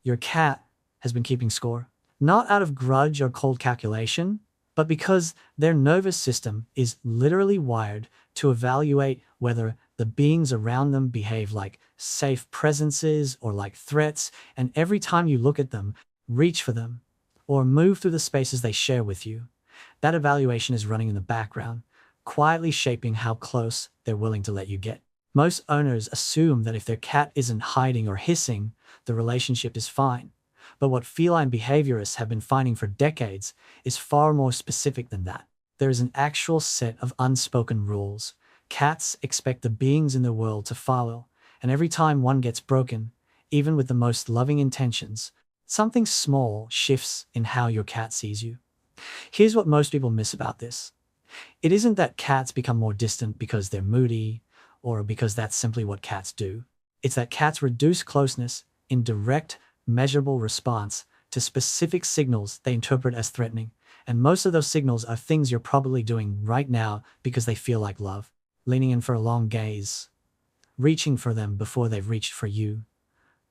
your cat has been keeping score. Not out of grudge or cold calculation, but because their nervous system is literally wired to evaluate whether the beings around them behave like safe presences or like threats, and every time you look at them, reach for them, or move through the spaces they share with you, that evaluation is running in the background, quietly shaping how close they're willing to let you get. Most owners assume that if their cat isn't hiding or hissing, the relationship is fine. But what feline behaviorists have been finding for decades is far more specific than that. There is an actual set of unspoken rules cats expect the beings in the world to follow, and every time one gets broken, even with the most loving intentions, something small shifts in how your cat sees you. Here's what most people miss about this. It isn't that cats become more distant because they're moody, or because that's simply what cats do. It's that cats reduce closeness in direct, measurable response to specific signals they interpret as threatening, and most of those signals are things you're probably doing right now because they feel like love. Leaning in for a long gaze, reaching for them before they've reached for you,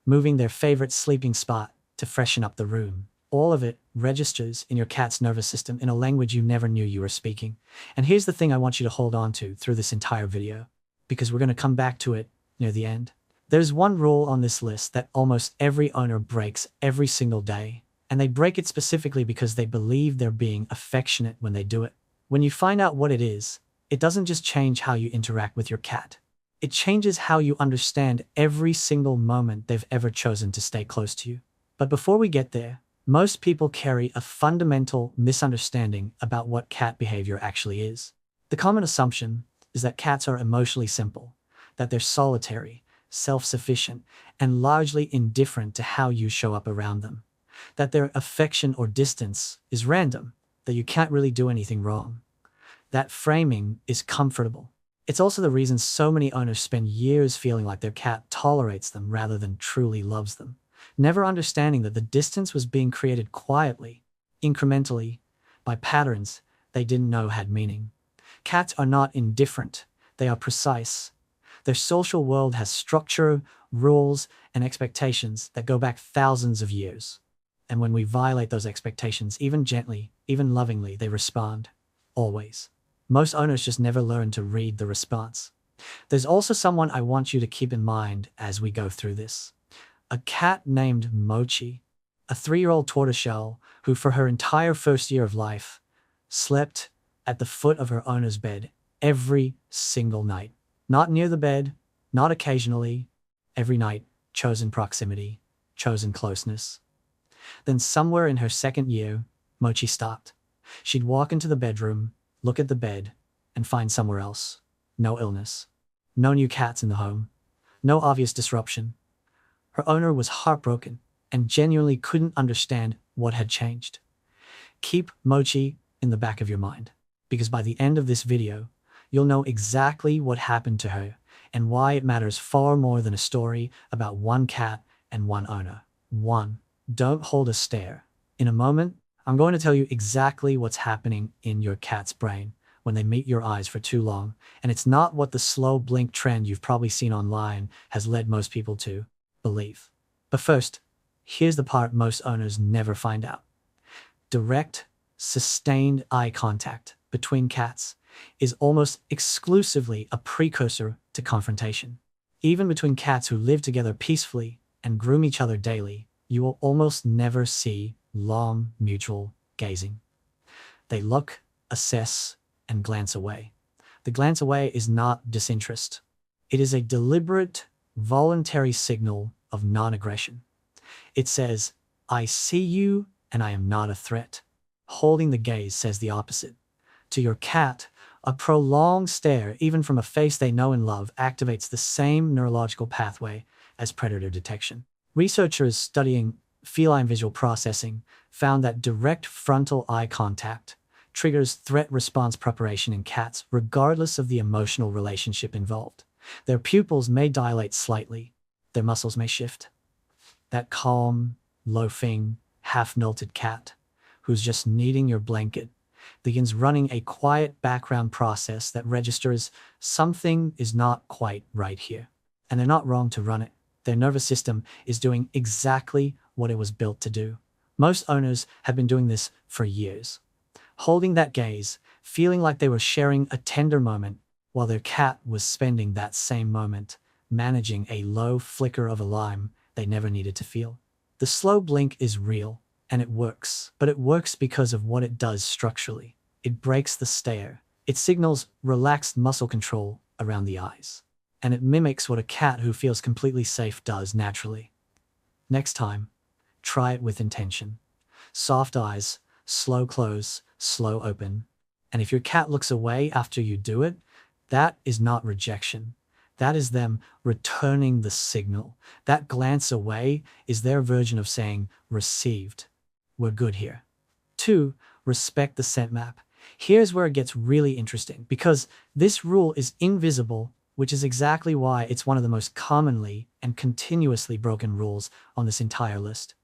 moving their favorite sleeping spot to freshen up the room. All of it registers in your cat's nervous system in a language you never knew you were speaking. And here's the thing I want you to hold on to through this entire video, because we're going to come back to it near the end. There's one rule on this list that almost every owner breaks every single day, and they break it specifically because they believe they're being affectionate when they do it. When you find out what it is, it doesn't just change how you interact with your cat. It changes how you understand every single moment they've ever chosen to stay close to you. But before we get there, most people carry a fundamental misunderstanding about what cat behavior actually is. The common assumption is that cats are emotionally simple, that they're solitary, self-sufficient, and largely indifferent to how you show up around them, that their affection or distance is random, that you can't really do anything wrong. That framing is comfortable. It's also the reason so many owners spend years feeling like their cat tolerates them rather than truly loves them, never understanding that the distance was being created quietly, incrementally, by patterns they didn't know had meaning. Cats are not indifferent, they are precise. Their social world has structure, rules, and expectations that go back thousands of years. And when we violate those expectations, even gently, even lovingly, they respond. Always. Most owners just never learn to read the response. There's also someone I want you to keep in mind as we go through this. A cat named Mochi, a 3-year-old tortoiseshell who for her entire first year of life slept at the foot of her owner's bed every single night. Not near the bed, not occasionally, every night, chosen proximity, chosen closeness. Then somewhere in her second year, Mochi stopped. She'd walk into the bedroom, look at the bed, and find somewhere else. No illness. No new cats in the home. No obvious disruption. Her owner was heartbroken and genuinely couldn't understand what had changed. Keep Mochi in the back of your mind, because by the end of this video, you'll know exactly what happened to her and why it matters far more than a story about one cat and one owner. 1. Don't hold a stare. In a moment, I'm going to tell you exactly what's happening in your cat's brain when they meet your eyes for too long, and it's not what the slow blink trend you've probably seen online has led most people to believe. But first, here's the part most owners never find out. Direct, sustained eye contact between cats is almost exclusively a precursor to confrontation. Even between cats who live together peacefully and groom each other daily, you will almost never see long mutual gazing. They look, assess, and glance away. The glance away is not disinterest. It is a deliberate, voluntary signal of non-aggression. It says, I see you and I am not a threat. Holding the gaze says the opposite. To your cat, a prolonged stare, even from a face they know and love, activates the same neurological pathway as predator detection. Researchers studying feline visual processing found that direct frontal eye contact triggers threat response preparation in cats regardless of the emotional relationship involved. Their pupils may dilate slightly, their muscles may shift. That calm, loafing, half-melted cat who's just needing your blanket begins running a quiet background process that registers something is not quite right here. And they're not wrong to run it. Their nervous system is doing exactly what it was built to do. Most owners have been doing this for years, holding that gaze, feeling like they were sharing a tender moment while their cat was spending that same moment managing a low flicker of alarm they never needed to feel. The slow blink is real, and it works, but it works because of what it does structurally. It breaks the stare. It signals relaxed muscle control around the eyes, and it mimics what a cat who feels completely safe does naturally. Next time, try it with intention. Soft eyes, slow close, slow open. And if your cat looks away after you do it, that is not rejection. That is them returning the signal. That glance away is their version of saying, received. We're good here. 2. Respect the scent map. Here's where it gets really interesting, because this rule is invisible, which is exactly why it's one of the most commonly and continuously broken rules on this entire list.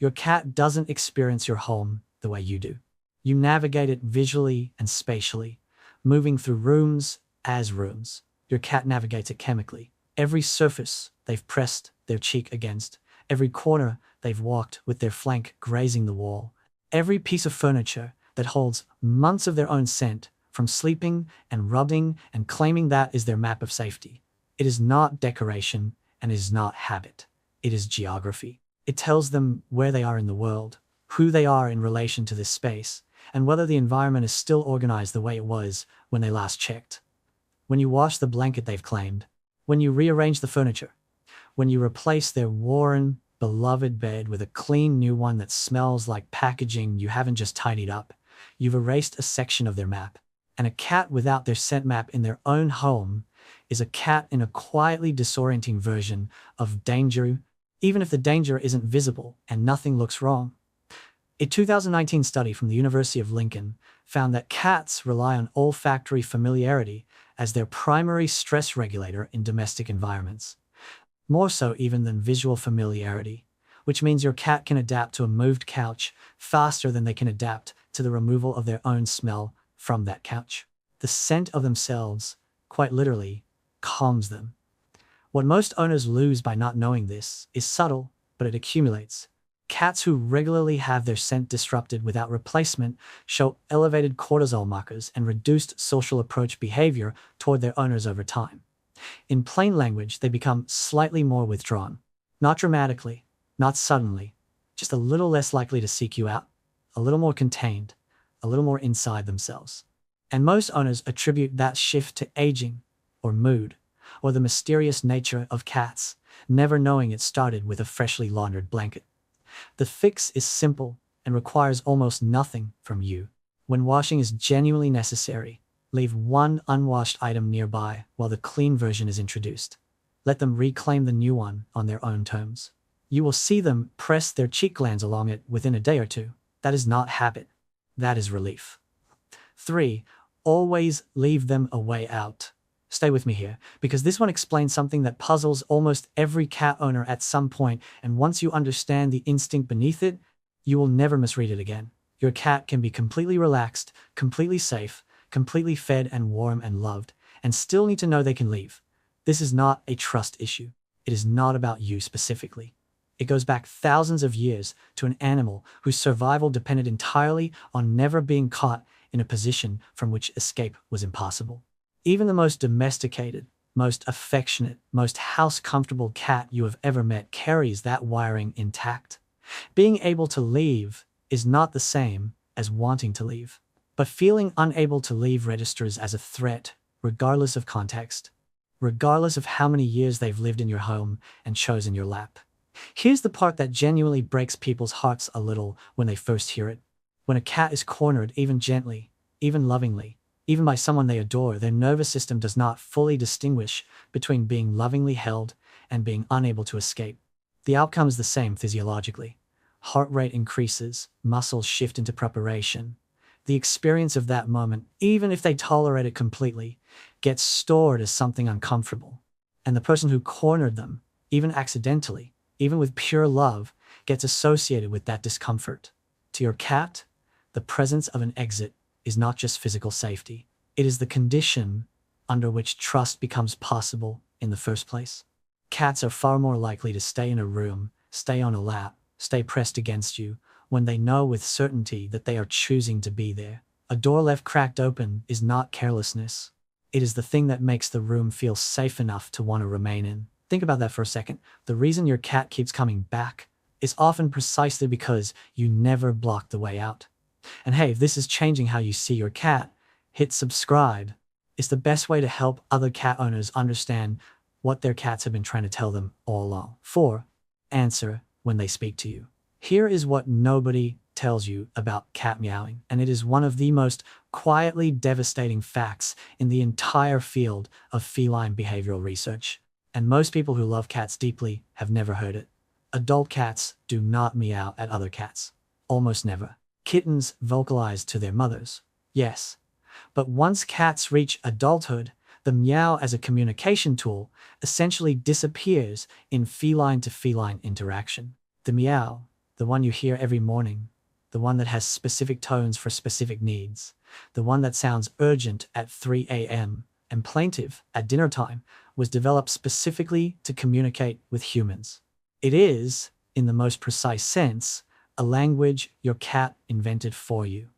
Your cat doesn't experience your home the way you do. You navigate it visually and spatially, moving through rooms as rooms. Your cat navigates it chemically. Every surface they've pressed their cheek against, every corner they've walked with their flank grazing the wall, every piece of furniture that holds months of their own scent from sleeping and rubbing and claiming that is their map of safety. It is not decoration and it is not habit. It is geography. It tells them where they are in the world, who they are in relation to this space, and whether the environment is still organized the way it was when they last checked. When you wash the blanket they've claimed, when you rearrange the furniture, when you replace their worn, beloved bed with a clean new one that smells like packaging you haven't just tidied up, you've erased a section of their map. And a cat without their scent map in their own home is a cat in a quietly disorienting version of danger, even if the danger isn't visible and nothing looks wrong. A 2019 study from the University of Lincoln found that cats rely on olfactory familiarity as their primary stress regulator in domestic environments, more so even than visual familiarity, which means your cat can adapt to a moved couch faster than they can adapt to the removal of their own smell from that couch. The scent of themselves, quite literally, calms them. What most owners lose by not knowing this is subtle, but it accumulates. Cats who regularly have their scent disrupted without replacement show elevated cortisol markers and reduced social approach behavior toward their owners over time. In plain language, they become slightly more withdrawn. Not dramatically, not suddenly, just a little less likely to seek you out, a little more contained, a little more inside themselves. And most owners attribute that shift to aging, or mood, or the mysterious nature of cats, never knowing it started with a freshly laundered blanket. The fix is simple and requires almost nothing from you. When washing is genuinely necessary, leave one unwashed item nearby while the clean version is introduced. Let them reclaim the new one on their own terms. You will see them press their cheek glands along it within a day or two. That is not habit. That is relief. 3. Always leave them a way out. Stay with me here, because this one explains something that puzzles almost every cat owner at some point, and once you understand the instinct beneath it, you will never misread it again. Your cat can be completely relaxed, completely safe, completely fed and warm and loved, and still need to know they can leave. This is not a trust issue. It is not about you specifically. It goes back thousands of years to an animal whose survival depended entirely on never being caught in a position from which escape was impossible. Even the most domesticated, most affectionate, most house-comfortable cat you have ever met carries that wiring intact. Being able to leave is not the same as wanting to leave, but feeling unable to leave registers as a threat, regardless of context, regardless of how many years they've lived in your home and chosen your lap. Here's the part that genuinely breaks people's hearts a little when they first hear it. When a cat is cornered, even gently, even lovingly, even by someone they adore, their nervous system does not fully distinguish between being lovingly held and being unable to escape. The outcome is the same physiologically. Heart rate increases, muscles shift into preparation. The experience of that moment, even if they tolerate it completely, gets stored as something uncomfortable. And the person who cornered them, even accidentally, even with pure love, gets associated with that discomfort. To your cat, the presence of an exit is not just physical safety. It is the condition under which trust becomes possible in the first place. Cats are far more likely to stay in a room, stay on a lap, stay pressed against you when they know with certainty that they are choosing to be there. A door left cracked open is not carelessness. It is the thing that makes the room feel safe enough to want to remain in. Think about that for a second. The reason your cat keeps coming back is often precisely because you never blocked the way out. And hey, if this is changing how you see your cat, hit subscribe. It's the best way to help other cat owners understand what their cats have been trying to tell them all along. 4. Answer when they speak to you. Here is what nobody tells you about cat meowing, and it is one of the most quietly devastating facts in the entire field of feline behavioral research. And most people who love cats deeply have never heard it. Adult cats do not meow at other cats. Almost never. Kittens vocalize to their mothers. Yes. But once cats reach adulthood, the meow as a communication tool essentially disappears in feline-to-feline interaction. The meow, the one you hear every morning, the one that has specific tones for specific needs, the one that sounds urgent at 3 a.m. and plaintive at dinner time, was developed specifically to communicate with humans. It is, in the most precise sense, a language your cat invented for you.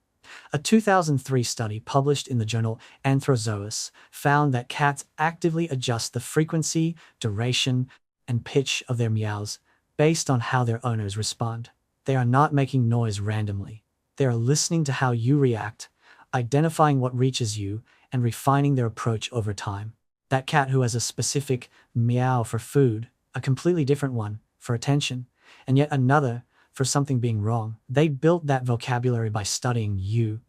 A 2003 study published in the journal Anthrozoas found that cats actively adjust the frequency, duration, and pitch of their meows based on how their owners respond. They are not making noise randomly. They are listening to how you react, identifying what reaches you, and refining their approach over time. That cat who has a specific meow for food, a completely different one for attention, and yet another for something being wrong. They built that vocabulary by studying you,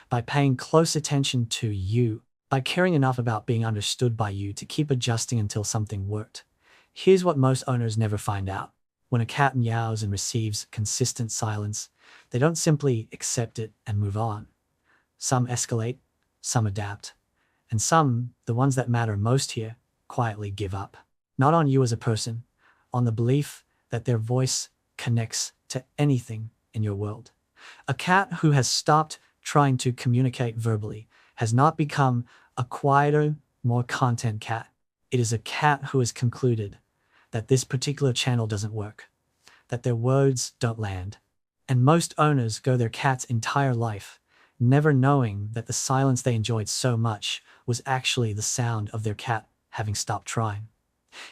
by paying close attention to you, by caring enough about being understood by you to keep adjusting until something worked. Here's what most owners never find out. When a cat meows and receives consistent silence, they don't simply accept it and move on. Some escalate, some adapt, and some, the ones that matter most here, quietly give up. Not on you as a person, on the belief that their voice connects to anything in your world. A cat who has stopped trying to communicate verbally has not become a quieter, more content cat. It is a cat who has concluded that this particular channel doesn't work, that their words don't land. And most owners go their cat's entire life never knowing that the silence they enjoyed so much was actually the sound of their cat having stopped trying.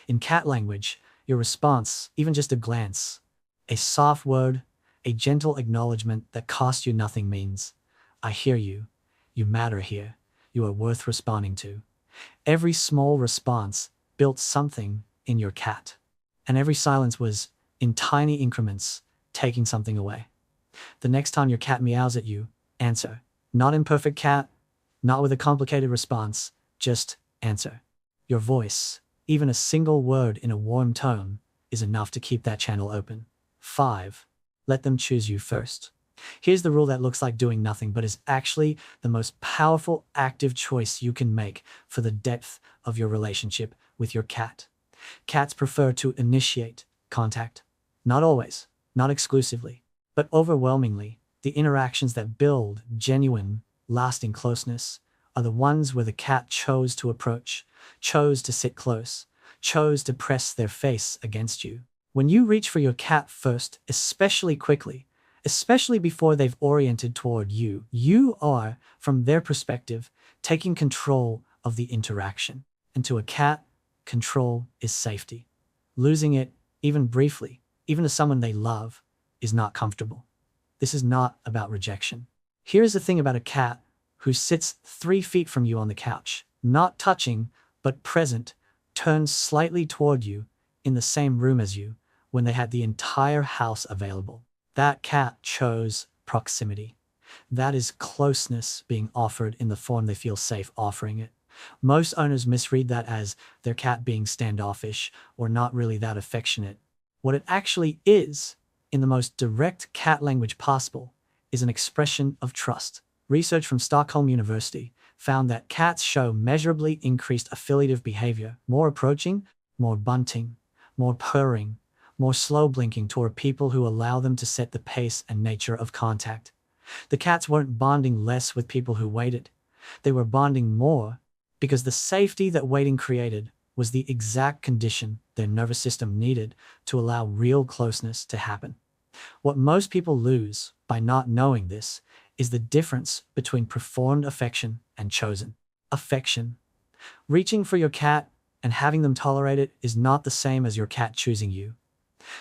In cat language, your response, even just a glance, a soft word, a gentle acknowledgement that costs you nothing means, I hear you, you matter here, you are worth responding to. Every small response built something in your cat, and every silence was, in tiny increments, taking something away. The next time your cat meows at you, answer. Not imperfect cat, not with a complicated response, just answer. Your voice, even a single word in a warm tone, is enough to keep that channel open. 5. Let them choose you first. Here's the rule that looks like doing nothing, but is actually the most powerful active choice you can make for the depth of your relationship with your cat. Cats prefer to initiate contact. Not always, not exclusively, but overwhelmingly, the interactions that build genuine, lasting closeness are the ones where the cat chose to approach, chose to sit close, chose to press their face against you. When you reach for your cat first, especially quickly, especially before they've oriented toward you, you are, from their perspective, taking control of the interaction. And to a cat, control is safety. Losing it, even briefly, even to someone they love, is not comfortable. This is not about rejection. Here's the thing about a cat who sits 3 feet from you on the couch, not touching, but present, turns slightly toward you in the same room as you when they had the entire house available. That cat chose proximity. That is closeness being offered in the form they feel safe offering it. Most owners misread that as their cat being standoffish or not really that affectionate. What it actually is, in the most direct cat language possible, is an expression of trust. Research from Stockholm University found that cats show measurably increased affiliative behavior, more approaching, more bunting, more purring, more slow blinking toward people who allow them to set the pace and nature of contact. The cats weren't bonding less with people who waited. They were bonding more because the safety that waiting created was the exact condition their nervous system needed to allow real closeness to happen. What most people lose by not knowing this is the difference between performed affection and chosen affection. Reaching for your cat and having them tolerate it is not the same as your cat choosing you.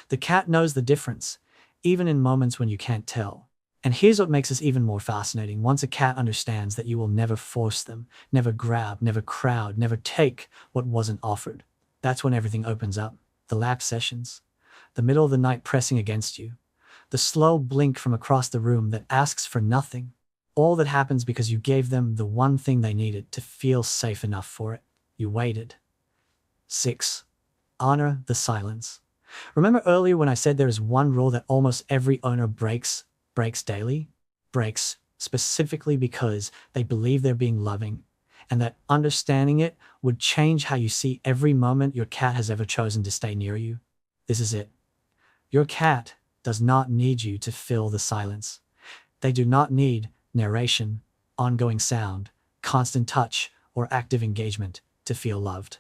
The cat knows the difference, even in moments when you can't tell. And here's what makes this even more fascinating. Once a cat understands that you will never force them, never grab, never crowd, never take what wasn't offered, that's when everything opens up. The lap sessions, the middle of the night pressing against you, the slow blink from across the room that asks for nothing. All that happens because you gave them the one thing they needed to feel safe enough for it. You waited. 6. Honor the silence. Remember earlier when I said there is one rule that almost every owner breaks daily? Breaks specifically because they believe they're being loving, and that understanding it would change how you see every moment your cat has ever chosen to stay near you. This is it. Your cat does not need you to fill the silence. They do not need narration, ongoing sound, constant touch, or active engagement to feel loved.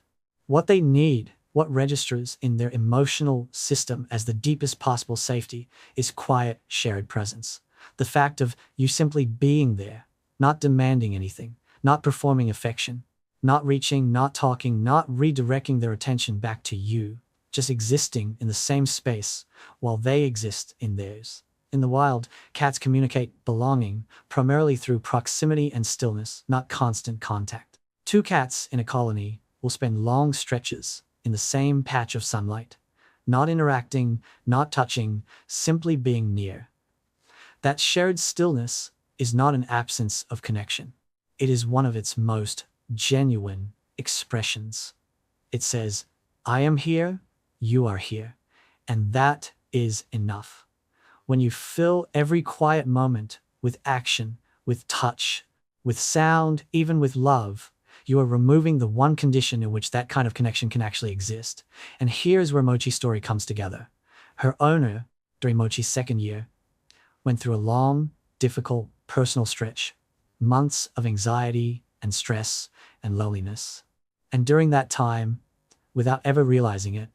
What they need, what registers in their emotional system as the deepest possible safety, is quiet, shared presence. The fact of you simply being there, not demanding anything, not performing affection, not reaching, not talking, not redirecting their attention back to you, just existing in the same space while they exist in theirs. In the wild, cats communicate belonging primarily through proximity and stillness, not constant contact. Two cats in a colony will spend long stretches in the same patch of sunlight, not interacting, not touching, simply being near. That shared stillness is not an absence of connection. It is one of its most genuine expressions. It says, I am here, you are here, and that is enough. When you fill every quiet moment with action, with touch, with sound, even with love, you are removing the one condition in which that kind of connection can actually exist. And here's where Mochi's story comes together. Her owner, during Mochi's second year, went through a long, difficult personal stretch, months of anxiety and stress and loneliness. And during that time, without ever realizing it,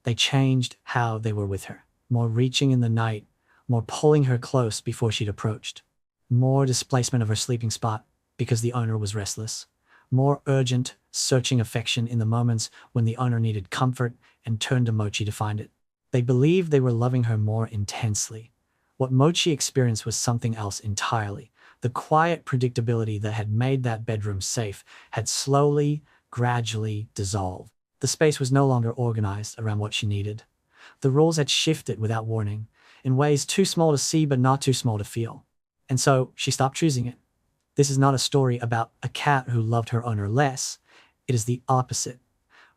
they changed how they were with her. More reaching in the night, more pulling her close before she'd approached, more displacement of her sleeping spot because the owner was restless, more urgent, searching affection in the moments when the owner needed comfort and turned to Mochi to find it. They believed they were loving her more intensely. What Mochi experienced was something else entirely. The quiet predictability that had made that bedroom safe had slowly, gradually dissolved. The space was no longer organized around what she needed. The rules had shifted without warning, in ways too small to see but not too small to feel. And so she stopped choosing it. This is not a story about a cat who loved her owner less. It is the opposite.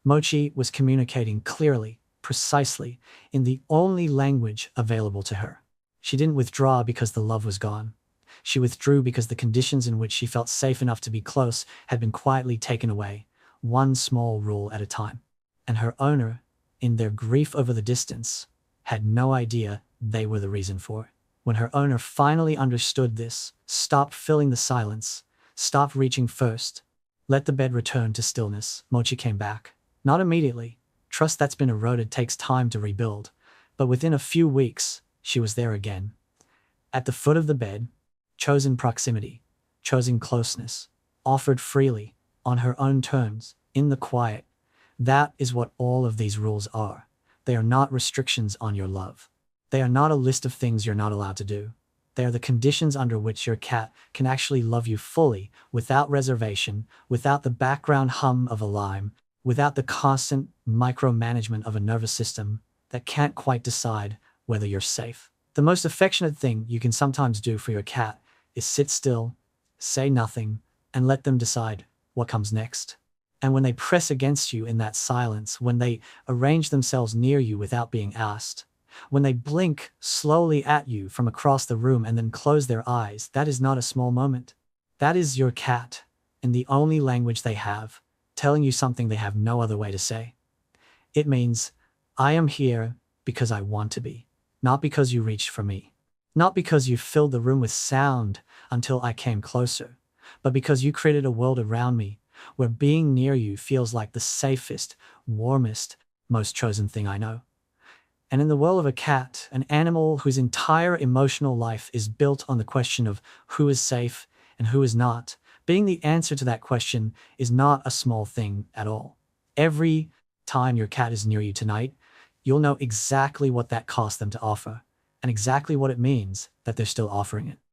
Mochi was communicating clearly, precisely, in the only language available to her. She didn't withdraw because the love was gone. She withdrew because the conditions in which she felt safe enough to be close had been quietly taken away, one small rule at a time. And her owner, in their grief over the distance, had no idea they were the reason for it. When her owner finally understood this, stopped filling the silence, stopped reaching first, let the bed return to stillness, Mochi came back. Not immediately. Trust that's been eroded takes time to rebuild. But within a few weeks, she was there again. At the foot of the bed, chosen proximity, chosen closeness, offered freely, on her own terms, in the quiet. That is what all of these rules are. They are not restrictions on your love. They are not a list of things you're not allowed to do. They are the conditions under which your cat can actually love you fully, without reservation, without the background hum of a alarm, without the constant micromanagement of a nervous system that can't quite decide whether you're safe. The most affectionate thing you can sometimes do for your cat is sit still, say nothing, and let them decide what comes next. And when they press against you in that silence, when they arrange themselves near you without being asked, when they blink slowly at you from across the room and then close their eyes, that is not a small moment. That is your cat, in the only language they have, telling you something they have no other way to say. It means, I am here because I want to be, not because you reached for me, not because you filled the room with sound until I came closer, but because you created a world around me where being near you feels like the safest, warmest, most chosen thing I know. And in the world of a cat, an animal whose entire emotional life is built on the question of who is safe and who is not, being the answer to that question is not a small thing at all. Every time your cat is near you tonight, you'll know exactly what that cost them to offer and exactly what it means that they're still offering it.